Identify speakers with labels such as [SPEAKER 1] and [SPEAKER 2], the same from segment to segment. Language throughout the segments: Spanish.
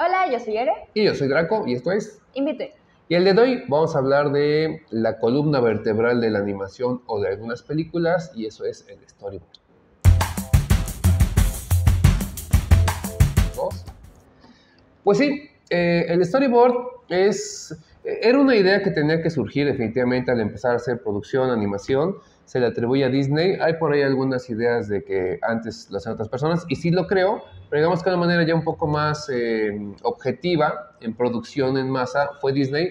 [SPEAKER 1] Hola, yo soy Ere.
[SPEAKER 2] Y yo soy Draco y esto es.
[SPEAKER 1] Invite.
[SPEAKER 2] Y el de hoy vamos a hablar de la columna vertebral de la animación o de algunas películas y eso es el storyboard. ¿Dos? Pues sí, el storyboard era una idea que tenía que surgir definitivamente al empezar a hacer producción, animación. Se le atribuye a Disney. Hay por ahí algunas ideas de que antes lo hacían otras personas y sí lo creo, pero digamos que de una manera ya un poco más objetiva en producción en masa fue Disney,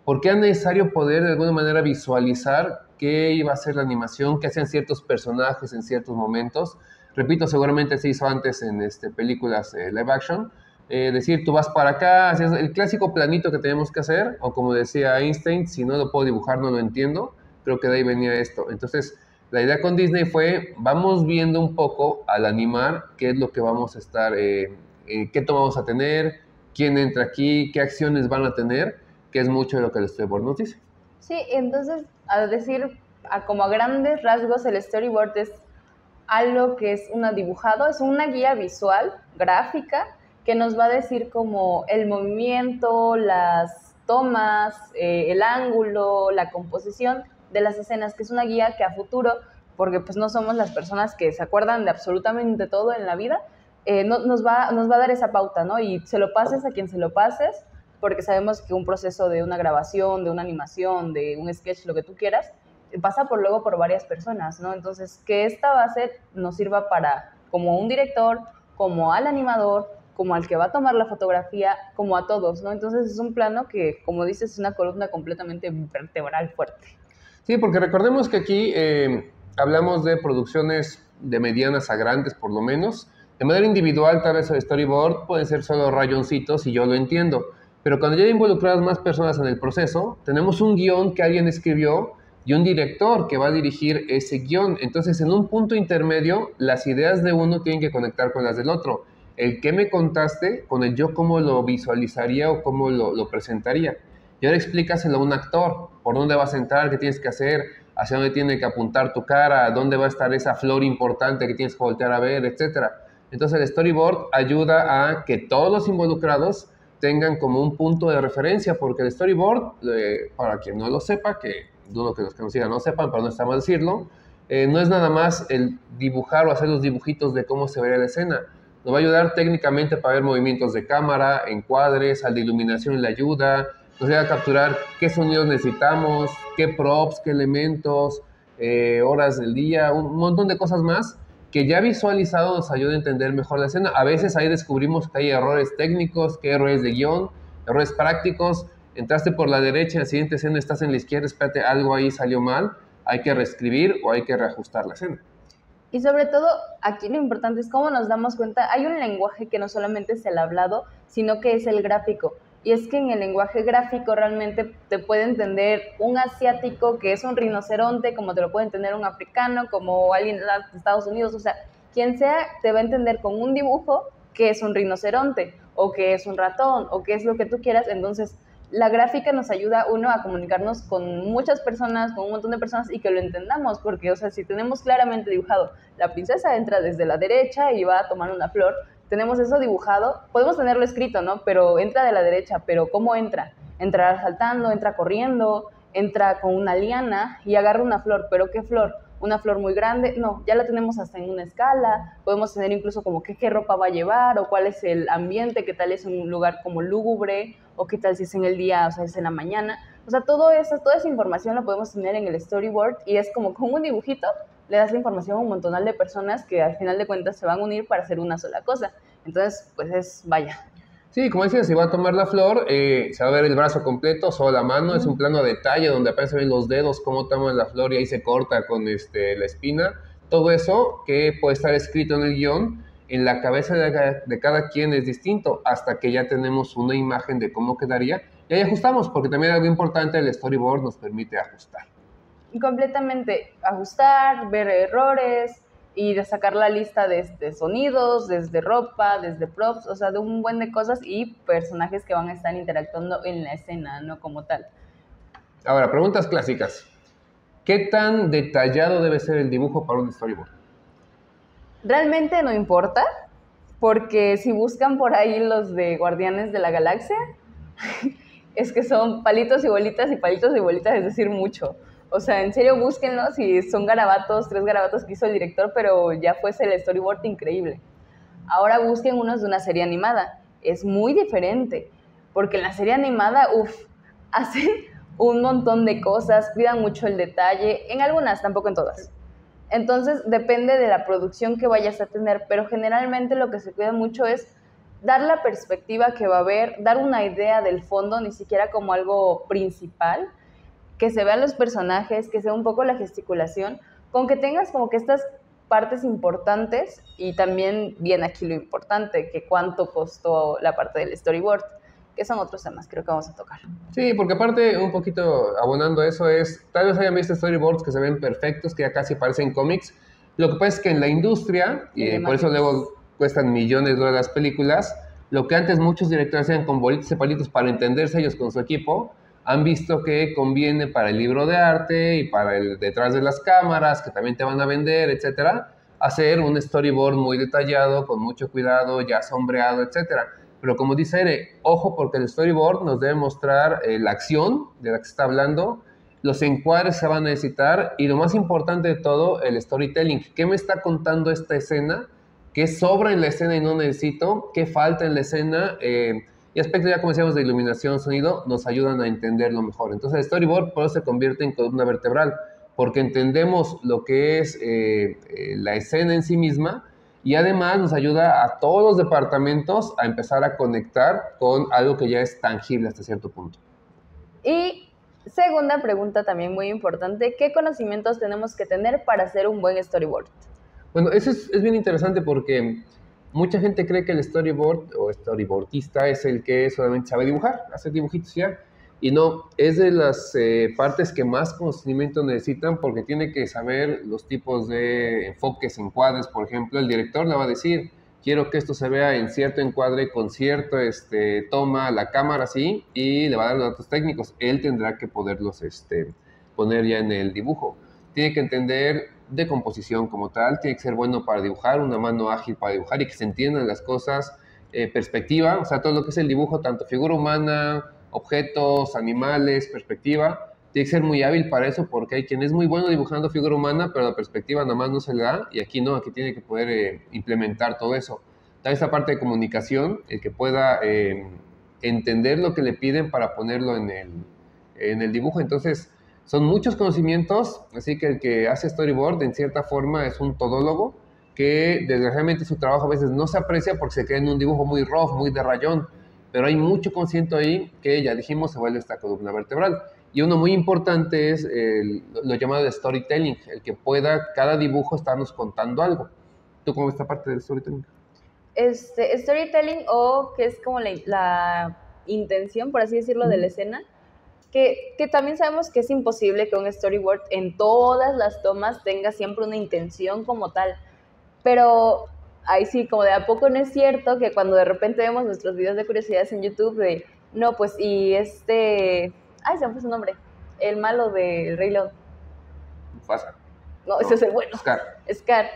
[SPEAKER 2] porque era necesario poder de alguna manera visualizar qué iba a ser la animación, qué hacían ciertos personajes en ciertos momentos. Repito, seguramente se hizo antes en películas live action. Decir, tú vas para acá, haces el clásico planito que tenemos que hacer, o como decía Einstein, si no lo puedo dibujar no lo entiendo. Creo que de ahí venía esto. Entonces, la idea con Disney fue, vamos viendo un poco al animar qué es lo que vamos a estar, qué toma vamos a tener, quién entra aquí, qué acciones van a tener, que es mucho de lo que el storyboard nos dice.
[SPEAKER 1] Sí, entonces, al decir como a grandes rasgos, el storyboard es algo que es un dibujado, es una guía visual, gráfica, que nos va a decir como el movimiento, las tomas, el ángulo, la composición de las escenas, que es una guía que a futuro, porque pues no somos las personas que se acuerdan de absolutamente todo en la vida, nos va a dar esa pauta, ¿no? Y se lo pases a quien se lo pases, porque sabemos que un proceso de una grabación, de una animación, de un sketch, lo que tú quieras, pasa luego por varias personas, ¿no? Entonces, que esta base nos sirva para, como un director, como al animador, como al que va a tomar la fotografía, como a todos, ¿no? Entonces es un plano que, como dices, es una columna completamente vertebral fuerte.
[SPEAKER 2] Sí, porque recordemos que aquí hablamos de producciones de medianas a grandes, por lo menos. De manera individual, tal vez el storyboard pueden ser solo rayoncitos y yo lo entiendo. Pero cuando ya hay involucradas más personas en el proceso, tenemos un guión que alguien escribió y un director que va a dirigir ese guión. Entonces, en un punto intermedio, las ideas de uno tienen que conectar con las del otro. El que me contaste con el yo cómo lo visualizaría o cómo lo presentaría. Y ahora explícaselo a un actor, por dónde vas a entrar, qué tienes que hacer, hacia dónde tiene que apuntar tu cara, dónde va a estar esa flor importante que tienes que voltear a ver, etc. Entonces el storyboard ayuda a que todos los involucrados tengan como un punto de referencia, porque el storyboard, para quien no lo sepa, que dudo que los que nos sigan no sepan, pero no está mal decirlo, no es nada más el dibujar o hacer los dibujitos de cómo se vería la escena. Nos va a ayudar técnicamente para ver movimientos de cámara, encuadres, al de iluminación le ayuda, nos va a capturar qué sonidos necesitamos, qué props, qué elementos, horas del día, un montón de cosas más que ya visualizado nos ayuda a entender mejor la escena. A veces ahí descubrimos que hay errores técnicos, que hay errores de guión, errores prácticos. Entraste por la derecha, en la siguiente escena estás en la izquierda, espérate, algo ahí salió mal, hay que reescribir o hay que reajustar la escena.
[SPEAKER 1] Y sobre todo, aquí lo importante es cómo nos damos cuenta, hay un lenguaje que no solamente es el hablado, sino que es el gráfico. Y es que en el lenguaje gráfico realmente te puede entender un asiático que es un rinoceronte, como te lo puede entender un africano, como alguien de Estados Unidos, o sea, quien sea te va a entender con un dibujo que es un rinoceronte, o que es un ratón, o que es lo que tú quieras. Entonces, la gráfica nos ayuda, uno, a comunicarnos con muchas personas, con un montón de personas y que lo entendamos, porque, o sea, si tenemos claramente dibujado, la princesa entra desde la derecha y va a tomar una flor, tenemos eso dibujado, podemos tenerlo escrito, ¿no? Pero entra de la derecha, pero ¿cómo entra? Entra saltando, entra corriendo, entra con una liana y agarra una flor, pero ¿qué flor? Una flor muy grande, no, ya la tenemos hasta en una escala, podemos tener incluso como qué ropa va a llevar, o cuál es el ambiente, qué tal es un lugar como lúgubre, o qué tal si es en el día, o sea, es en la mañana. O sea, toda esa información la podemos tener en el storyboard y es como con un dibujito le das la información a un montonal de personas que al final de cuentas se van a unir para hacer una sola cosa. Entonces, pues vaya.
[SPEAKER 2] Sí, como decía, si va a tomar la flor, se va a ver el brazo completo, solo la mano, es un plano a detalle donde apenas se ven los dedos, cómo toman la flor y ahí se corta con la espina. Todo eso que puede estar escrito en el guión, en la cabeza de cada quien es distinto, hasta que ya tenemos una imagen de cómo quedaría. Y ahí ajustamos, porque también algo importante, el storyboard nos permite ajustar.
[SPEAKER 1] Completamente ajustar, ver errores y de sacar la lista de sonidos, desde ropa, desde props, o sea, de un buen de cosas y personajes que van a estar interactuando en la escena, no como tal.
[SPEAKER 2] Ahora, preguntas clásicas. ¿Qué tan detallado debe ser el dibujo para un storyboard?
[SPEAKER 1] Realmente no importa, porque si buscan por ahí los de Guardianes de la Galaxia, es que son palitos y bolitas, es decir, mucho. O sea, en serio, búsquenlos y son garabatos, 3 garabatos que hizo el director, pero ya fuese el storyboard increíble. Ahora busquen unos de una serie animada. Es muy diferente, porque en la serie animada, hacen un montón de cosas, cuidan mucho el detalle, en algunas, tampoco en todas. Entonces, depende de la producción que vayas a tener, pero generalmente lo que se cuida mucho es dar la perspectiva que va a haber, dar una idea del fondo, ni siquiera como algo principal, que se vean los personajes, que sea un poco la gesticulación, con que tengas como que estas partes importantes y también viene aquí lo importante, que cuánto costó la parte del storyboard, que son otros temas creo que vamos a tocar.
[SPEAKER 2] Sí, porque aparte, un poquito abonando eso es, tal vez hayan visto storyboards que se ven perfectos, que ya casi parecen cómics. Lo que pasa es que en la industria, y por eso luego cuestan millones de dólares las películas, lo que antes muchos directores hacían con bolitos y palitos para entenderse ellos con su equipo, han visto que conviene para el libro de arte y para el detrás de las cámaras, que también te van a vender, etcétera, hacer un storyboard muy detallado, con mucho cuidado, ya sombreado, etcétera. Pero como dice Ere, ojo porque el storyboard nos debe mostrar la acción de la que se está hablando, los encuadres se van a necesitar y lo más importante de todo, el storytelling. ¿Qué me está contando esta escena? ¿Qué sobra en la escena y no necesito? ¿Qué falta en la escena? Y aspectos ya como decíamos de iluminación, sonido, nos ayudan a entenderlo mejor. Entonces el storyboard por eso se convierte en columna vertebral, porque entendemos lo que es la escena en sí misma y además nos ayuda a todos los departamentos a empezar a conectar con algo que ya es tangible hasta cierto punto.
[SPEAKER 1] Y segunda pregunta también muy importante, ¿qué conocimientos tenemos que tener para hacer un buen storyboard?
[SPEAKER 2] Bueno, eso es bien interesante porque mucha gente cree que el storyboard o storyboardista es el que solamente sabe dibujar, hacer dibujitos ya. Y no, es de las partes que más conocimiento necesitan porque tiene que saber los tipos de enfoques, encuadres, por ejemplo. El director le va a decir, quiero que esto se vea en cierto encuadre, con cierto toma, la cámara así, y le va a dar los datos técnicos. Él tendrá que poderlos poner ya en el dibujo. Tiene que entender de composición como tal, tiene que ser bueno para dibujar, una mano ágil para dibujar y que se entiendan las cosas, perspectiva, o sea, todo lo que es el dibujo, tanto figura humana, objetos, animales, perspectiva, tiene que ser muy hábil para eso porque hay quien es muy bueno dibujando figura humana, pero la perspectiva nada más no se le da y aquí no, aquí tiene que poder implementar todo eso. También esta parte de comunicación, el que pueda entender lo que le piden para ponerlo en el dibujo, entonces son muchos conocimientos, así que el que hace storyboard en cierta forma es un todólogo que desgraciadamente su trabajo a veces no se aprecia porque se queda en un dibujo muy rough, muy de rayón, pero hay mucho conocimiento ahí que ya dijimos se vuelve esta columna vertebral. Y uno muy importante es lo llamado de storytelling, el que pueda cada dibujo estarnos contando algo. ¿Tú cómo ves esta parte del storytelling?
[SPEAKER 1] Storytelling o que es como la intención, por así decirlo, de la escena, que también sabemos que es imposible que un storyboard en todas las tomas tenga siempre una intención como tal, pero ahí sí, como de a poco no es cierto que cuando de repente vemos nuestros videos de curiosidades en YouTube de, no, pues y ay, se me fue su nombre, el malo del Rey León.
[SPEAKER 2] Pasa.
[SPEAKER 1] No, ese es el bueno.
[SPEAKER 2] Scar.
[SPEAKER 1] Scar.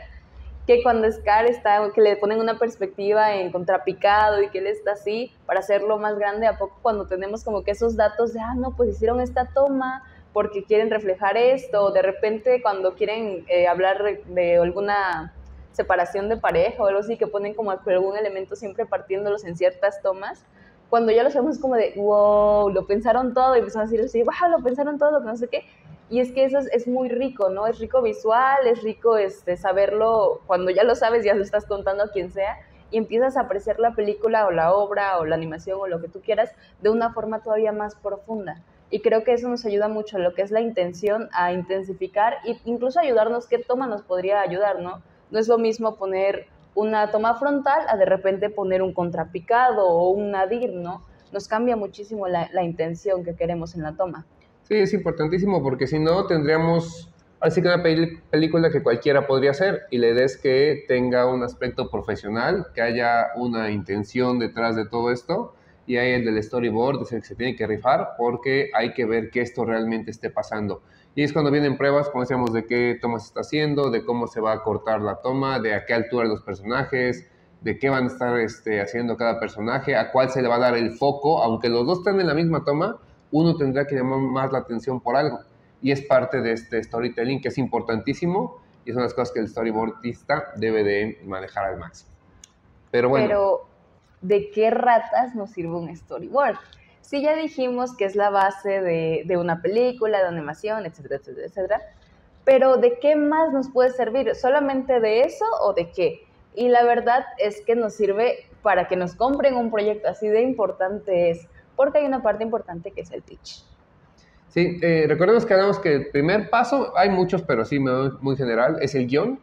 [SPEAKER 1] Que cuando Scar está, que le ponen una perspectiva en contrapicado y que él está así, para hacerlo más grande, a poco cuando tenemos como que esos datos de, no, pues hicieron esta toma porque quieren reflejar esto, o de repente cuando quieren hablar de alguna separación de pareja o algo así, que ponen como algún elemento siempre partiéndolos en ciertas tomas, cuando ya lo sabemos como de, wow, lo pensaron todo, y empezaron a decir así, wow, lo pensaron todo, no sé qué. Y es que eso es muy rico, ¿no? Es rico visual, es rico saberlo, cuando ya lo sabes, ya lo estás contando a quien sea, y empiezas a apreciar la película o la obra o la animación o lo que tú quieras de una forma todavía más profunda. Y creo que eso nos ayuda mucho, lo que es la intención, a intensificar e incluso ayudarnos qué toma nos podría ayudar, ¿no? No es lo mismo poner una toma frontal a de repente poner un contrapicado o un nadir, ¿no? Nos cambia muchísimo la intención que queremos en la toma.
[SPEAKER 2] Sí, es importantísimo porque si no tendríamos, así que una película que cualquiera podría hacer y la idea es que tenga un aspecto profesional, que haya una intención detrás de todo esto y hay el del storyboard, es el que se tiene que rifar porque hay que ver que esto realmente esté pasando. Y es cuando vienen pruebas, como decíamos, de qué toma se está haciendo, de cómo se va a cortar la toma, de a qué altura los personajes, de qué van a estar haciendo cada personaje, a cuál se le va a dar el foco, aunque los dos estén en la misma toma, uno tendrá que llamar más la atención por algo. Y es parte de este storytelling que es importantísimo y son las cosas que el storyboardista debe de manejar al máximo. Pero bueno.
[SPEAKER 1] Pero, ¿de qué ratas nos sirve un storyboard? Sí, ya dijimos que es la base de una película, de animación, etcétera, etcétera, etcétera. Pero, ¿de qué más nos puede servir? ¿Solamente de eso o de qué? Y la verdad es que nos sirve para que nos compren un proyecto, así de importante es, porque hay una parte importante que es el pitch.
[SPEAKER 2] Sí, recordemos que hablamos que el primer paso, hay muchos, pero sí muy general, es el guión.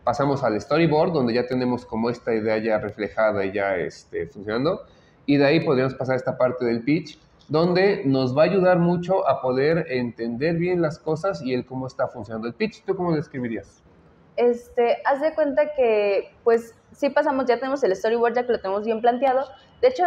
[SPEAKER 2] Pasamos al storyboard, donde ya tenemos como esta idea ya reflejada y ya funcionando. Y de ahí podríamos pasar a esta parte del pitch, donde nos va a ayudar mucho a poder entender bien las cosas y el cómo está funcionando el pitch. ¿Tú cómo lo describirías?
[SPEAKER 1] Haz de cuenta que, pues, sí pasamos, ya tenemos el storyboard, ya que lo tenemos bien planteado. De hecho,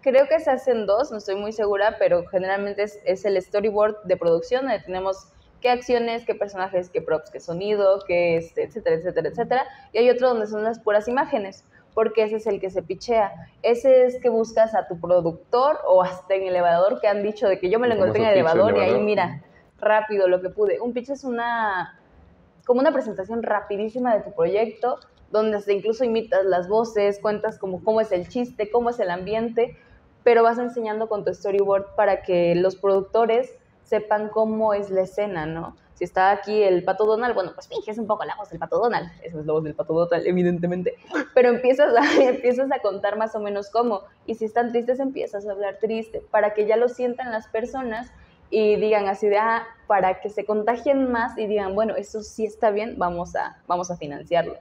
[SPEAKER 1] creo que se hacen dos, no estoy muy segura, pero generalmente es el storyboard de producción, donde tenemos qué acciones, qué personajes, qué props, qué sonido, qué etcétera, etcétera, etcétera. Y hay otro donde son las puras imágenes, porque ese es el que se pichea. Ese es que buscas a tu productor o hasta en el elevador, que han dicho de que yo me lo encontré en el elevador y ahí mira, rápido lo que pude. Un pitch es como una presentación rapidísima de tu proyecto, donde hasta incluso imitas las voces, cuentas como cómo es el chiste, cómo es el ambiente, pero vas enseñando con tu storyboard para que los productores sepan cómo es la escena, ¿no? Si está aquí el Pato Donald, bueno, pues finges un poco la voz del Pato Donald, esa es la voz del Pato Donald, evidentemente, pero empiezas a contar más o menos cómo, y si están tristes empiezas a hablar triste, para que ya lo sientan las personas y digan así de, para que se contagien más y digan, bueno, eso sí está bien, vamos a financiarlo.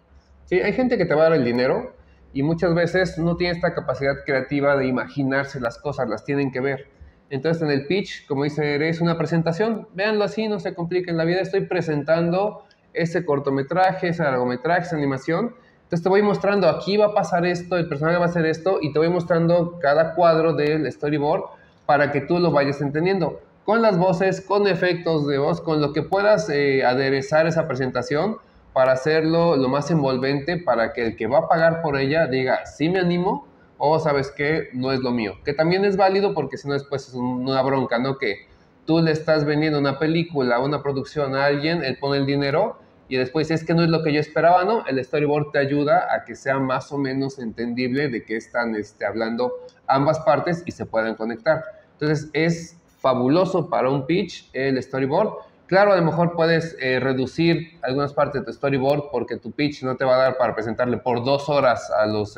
[SPEAKER 2] Sí, hay gente que te va a dar el dinero y muchas veces no tiene esta capacidad creativa de imaginarse las cosas, las tienen que ver. Entonces en el pitch, como dice, es una presentación, véanlo así, no se compliquen la vida, estoy presentando ese cortometraje, ese largometraje, esa animación, entonces te voy mostrando, aquí va a pasar esto, el personaje va a hacer esto, y te voy mostrando cada cuadro del storyboard para que tú lo vayas entendiendo, con las voces, con efectos de voz, con lo que puedas aderezar esa presentación, para hacerlo lo más envolvente, para que el que va a pagar por ella diga, sí me animo, o sabes que no es lo mío, que también es válido porque si no después es una bronca, ¿no? Que tú le estás vendiendo una película, una producción a alguien, él pone el dinero y después es que no es lo que yo esperaba, ¿no? El storyboard te ayuda a que sea más o menos entendible de qué están hablando ambas partes y se puedan conectar. Entonces es fabuloso para un pitch el storyboard. Claro, a lo mejor puedes reducir algunas partes de tu storyboard porque tu pitch no te va a dar para presentarle por 2 horas a los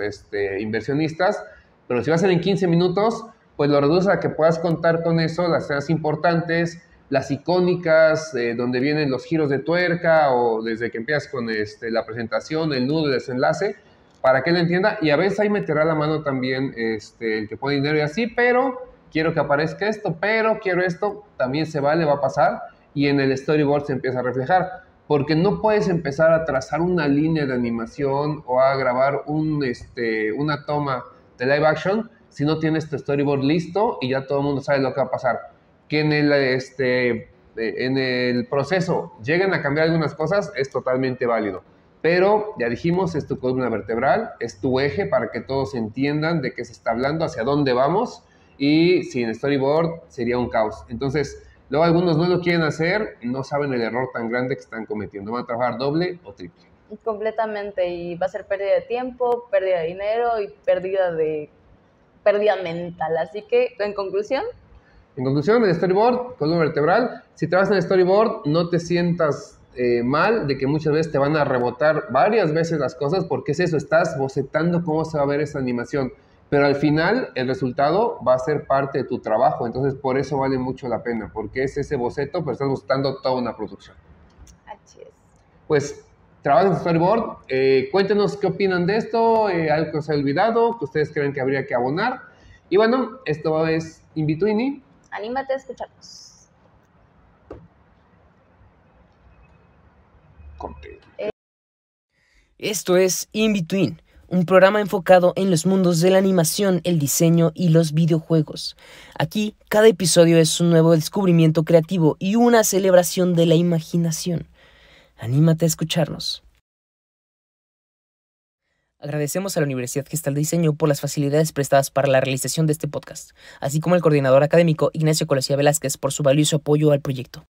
[SPEAKER 2] inversionistas, pero si vas a hacer en 15 minutos, pues lo reduces a que puedas contar con eso, las escenas importantes, las icónicas, donde vienen los giros de tuerca o desde que empiezas con la presentación, el nudo, el desenlace, para que él entienda. Y a veces ahí meterá la mano también el que pone dinero y así, pero quiero que aparezca esto, pero quiero esto, también se vale, va a pasar. Y en el storyboard se empieza a reflejar, porque no puedes empezar a trazar una línea de animación o a grabar una toma de live action si no tienes tu storyboard listo y ya todo el mundo sabe lo que va a pasar. Que en el proceso lleguen a cambiar algunas cosas es totalmente válido, pero ya dijimos, es tu columna vertebral, es tu eje para que todos entiendan de qué se está hablando, hacia dónde vamos, y sin storyboard sería un caos. Entonces, luego algunos no lo quieren hacer, no saben el error tan grande que están cometiendo. Van a trabajar doble o triple.
[SPEAKER 1] Completamente, y va a ser pérdida de tiempo, pérdida de dinero y pérdida mental. Así que, en conclusión.
[SPEAKER 2] En conclusión, el storyboard, columna vertebral. Si te vas en el storyboard, no te sientas mal de que muchas veces te van a rebotar varias veces las cosas, porque es eso, estás bocetando cómo se va a ver esa animación. Pero al final el resultado va a ser parte de tu trabajo, entonces por eso vale mucho la pena, porque es ese boceto, pero estás bocetando toda una producción.
[SPEAKER 1] Así es.
[SPEAKER 2] Pues trabajen en storyboard, cuéntenos qué opinan de esto, algo que os ha olvidado, que ustedes creen que habría que abonar. Y bueno, esto es Inbetweeny.
[SPEAKER 1] Anímate a escucharnos.
[SPEAKER 3] Esto es Inbetween, un programa enfocado en los mundos de la animación, el diseño y los videojuegos. Aquí, cada episodio es un nuevo descubrimiento creativo y una celebración de la imaginación. Anímate a escucharnos. Agradecemos a la Universidad Gestal de Diseño por las facilidades prestadas para la realización de este podcast, así como al coordinador académico Ignacio Colosía Velázquez por su valioso apoyo al proyecto.